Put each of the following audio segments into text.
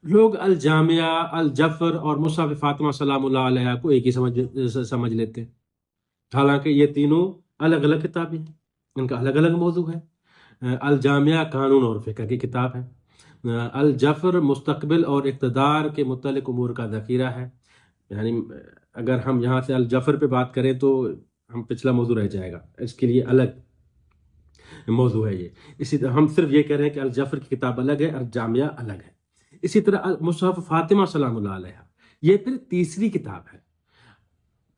لوگ الجامعہ، الجفر اور مصحف فاطمہ سلام اللہ علیہ کو ایک ہی سمجھ لیتے ہیں، حالانکہ یہ تینوں الگ الگ کتابیں ہیں، ان کا الگ الگ موضوع ہے۔ الجامعہ قانون اور فقہ کی کتاب ہے، الجفر مستقبل اور اقتدار کے متعلق امور کا ذخیرہ ہے۔ یعنی اگر ہم یہاں سے الجفر پہ بات کریں تو ہم پچھلا موضوع رہ جائے گا، اس کے لیے الگ موضوع ہے یہ۔ اسی طرح ہم صرف یہ کہہ رہے ہیں کہ الجفر کی کتاب الگ ہے اور جامعہ الگ ہے۔ اسی طرح مصحف فاطمہ سلام اللہ علیہ، یہ پھر تیسری کتاب ہے۔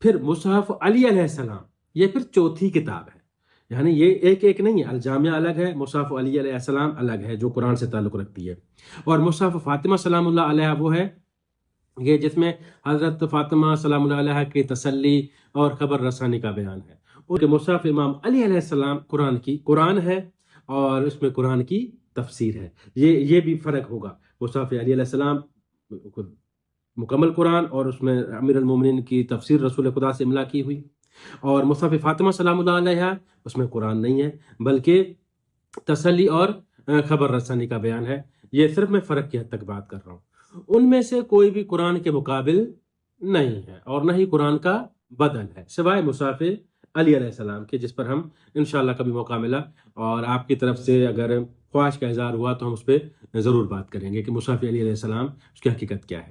پھر مصحف علی علیہ السلام، یہ پھر چوتھی کتاب ہے۔ یعنی یہ ایک ایک نہیں ہے، الجامعہ الگ ہے، مصحف علی علیہ السلام الگ ہے جو قرآن سے تعلق رکھتی ہے، اور مصحف فاطمہ سلام اللہ علیہ وہ ہے یہ جس میں حضرت فاطمہ سلام اللہ علیہ کی تسلی اور خبر رسانی کا بیان ہے۔ اور کہ مصحف امام علی علیہ السلام قرآن ہے اور اس میں قرآن کی تفسیر ہے۔ یہ بھی فرق ہوگا، مصحف علی علیہ السلام مکمل قرآن اور اس میں امیر المومنین کی تفسیر رسول خدا سے املا کی ہوئی، اور مصحف فاطمہ سلام اللہ علیہ اس میں قرآن نہیں ہے بلکہ تسلی اور خبر رسانی کا بیان ہے۔ یہ صرف میں فرق کی حد تک بات کر رہا ہوں۔ ان میں سے کوئی بھی قرآن کے مقابل نہیں ہے اور نہ ہی قرآن کا بدل ہے، سوائے مصحف علی علیہ السلام کے، جس پر ہم انشاءاللہ کبھی موقع ملا اور آپ کی طرف سے اگر خواہش کا اظہار ہوا تو ہم اس پہ ضرور بات کریں گے کہ مصحف علی علیہ السلام اس کی حقیقت کیا ہے۔